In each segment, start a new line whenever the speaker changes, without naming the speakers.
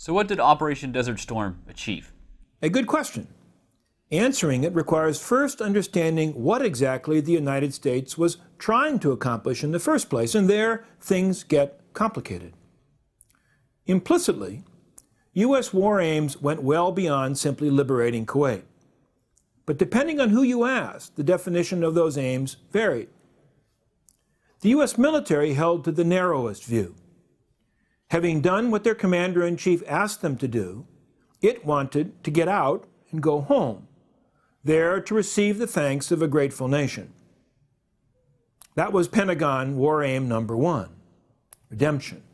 So what did Operation Desert Storm achieve?
A good question. Answering it requires first understanding what exactly the United States was trying to accomplish in the first place, and there things get complicated. Implicitly, U.S. war aims went well beyond simply liberating Kuwait. But depending on who you ask, the definition of those aims varied. The U.S. military held to the narrowest view. Having done what their commander-in-chief asked them to do, it wanted to get out and go home, there to receive the thanks of a grateful nation. That was Pentagon war aim number one, redemption.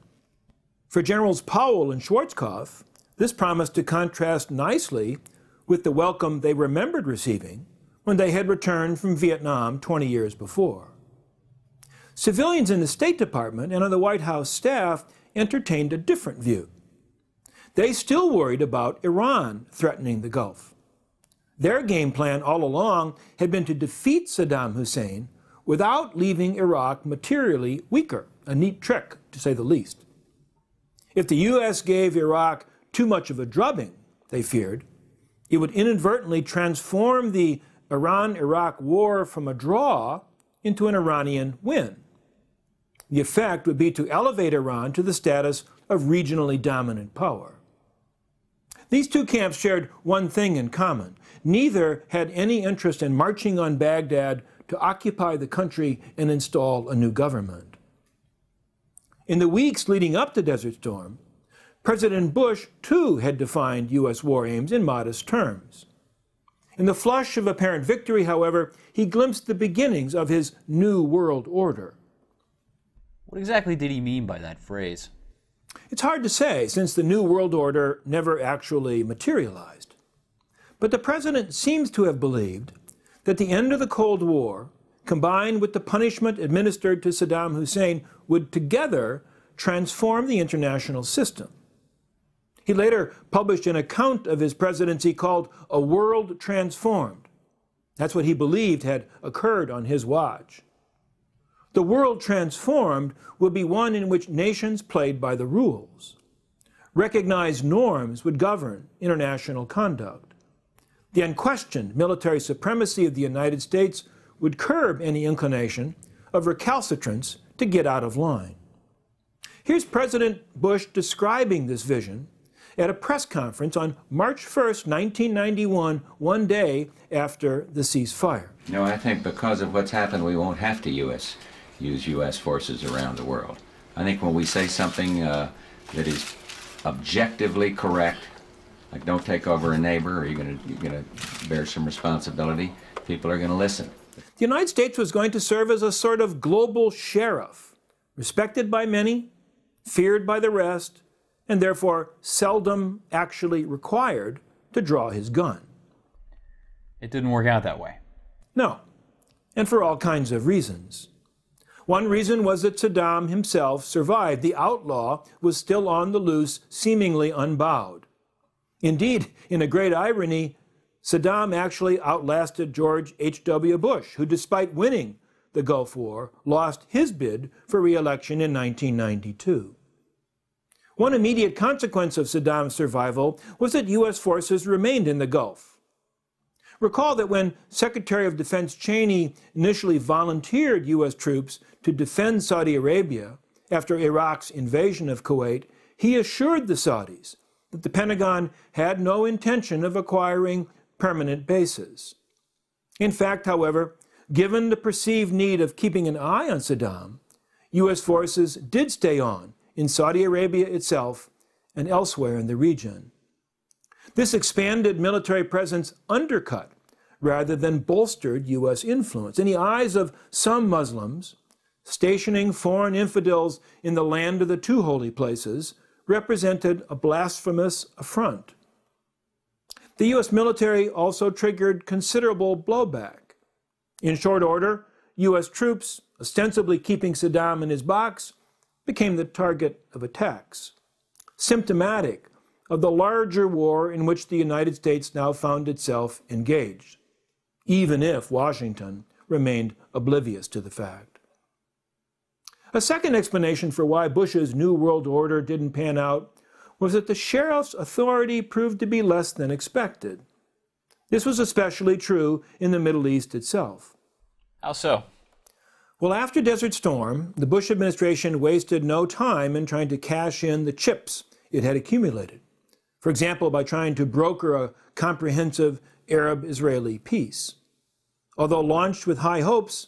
For Generals Powell and Schwarzkopf, this promised to contrast nicely with the welcome they remembered receiving when they had returned from Vietnam 20 years before. Civilians in the State Department and on the White House staff entertained a different view. They still worried about Iran threatening the Gulf. Their game plan all along had been to defeat Saddam Hussein without leaving Iraq materially weaker, a neat trick, to say the least. If the U.S. gave Iraq too much of a drubbing, they feared, it would inadvertently transform the Iran-Iraq war from a draw into an Iranian win. The effect would be to elevate Iran to the status of regionally dominant power. These two camps shared one thing in common. Neither had any interest in marching on Baghdad to occupy the country and install a new government. In the weeks leading up to Desert Storm, President Bush, too, had defined U.S. war aims in modest terms. In the flush of apparent victory, however, he glimpsed the beginnings of his New World Order.
What exactly did he mean by that phrase?
It's hard to say, since the New World Order never actually materialized. But the president seems to have believed that the end of the Cold War, combined with the punishment administered to Saddam Hussein, would together transform the international system. He later published an account of his presidency called A World Transformed. That's what he believed had occurred on his watch. The world transformed would be one in which nations played by the rules. Recognized norms would govern international conduct. The unquestioned military supremacy of the United States would curb any inclination of recalcitrants to get out of line. Here's President Bush describing this vision at a press conference on March 1st, 1991, one day after the ceasefire.
No, I think because of what's happened, we won't have to use U.S. forces around the world. I think when we say something that is objectively correct, like don't take over a neighbor, or you're going to bear some responsibility, people are going to listen.
The United States was going to serve as a sort of global sheriff, respected by many, feared by the rest, and therefore seldom actually required to draw his gun.
It didn't work out that way.
No, and for all kinds of reasons. One reason was that Saddam himself survived. The outlaw was still on the loose, seemingly unbowed. Indeed, in a great irony, Saddam actually outlasted George H.W. Bush, who, despite winning the Gulf War, lost his bid for re-election in 1992. One immediate consequence of Saddam's survival was that U.S. forces remained in the Gulf. Recall that when Secretary of Defense Cheney initially volunteered U.S. troops to defend Saudi Arabia after Iraq's invasion of Kuwait, he assured the Saudis that the Pentagon had no intention of acquiring permanent bases. In fact, however, given the perceived need of keeping an eye on Saddam, U.S. forces did stay on in Saudi Arabia itself and elsewhere in the region. This expanded military presence undercut rather than bolstered U.S. influence. In the eyes of some Muslims, stationing foreign infidels in the land of the two holy places represented a blasphemous affront. The U.S. military also triggered considerable blowback. In short order, U.S. troops, ostensibly keeping Saddam in his box, became the target of attacks, symptomatic of the larger war in which the United States now found itself engaged, even if Washington remained oblivious to the fact. A second explanation for why Bush's New World Order didn't pan out was that the sheriff's authority proved to be less than expected. This was especially true in the Middle East itself.
How so?
Well, after Desert Storm, the Bush administration wasted no time in trying to cash in the chips it had accumulated. For example, by trying to broker a comprehensive Arab-Israeli peace. Although launched with high hopes,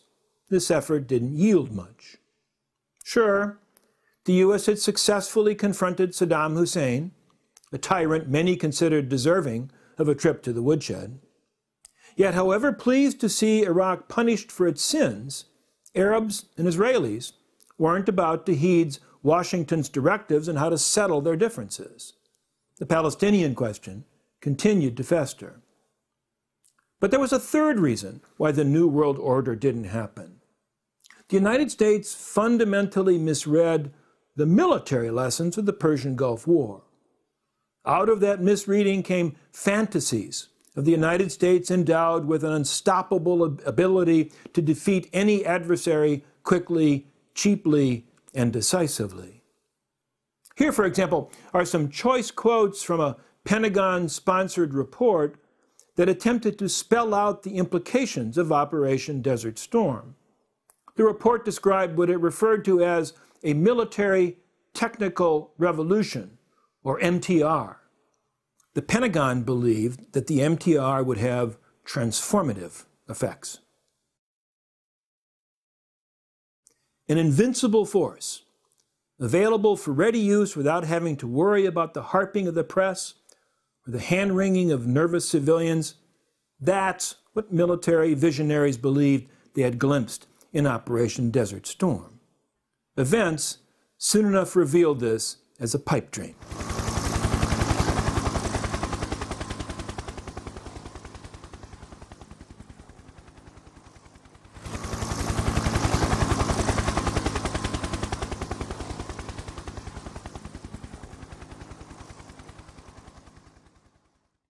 this effort didn't yield much. Sure, the U.S. had successfully confronted Saddam Hussein, a tyrant many considered deserving of a trip to the woodshed. Yet, however pleased to see Iraq punished for its sins, Arabs and Israelis weren't about to heed Washington's directives on how to settle their differences. The Palestinian question continued to fester. But there was a third reason why the New World Order didn't happen. The United States fundamentally misread the military lessons of the Persian Gulf War. Out of that misreading came fantasies of the United States endowed with an unstoppable ability to defeat any adversary quickly, cheaply, and decisively. Here, for example, are some choice quotes from a Pentagon-sponsored report that attempted to spell out the implications of Operation Desert Storm. The report described what it referred to as a military technical revolution, or MTR. The Pentagon believed that the MTR would have transformative effects. An invincible force, available for ready use without having to worry about the harping of the press or the hand-wringing of nervous civilians, that's what military visionaries believed they had glimpsed in Operation Desert Storm. Events soon enough revealed this as a pipe dream.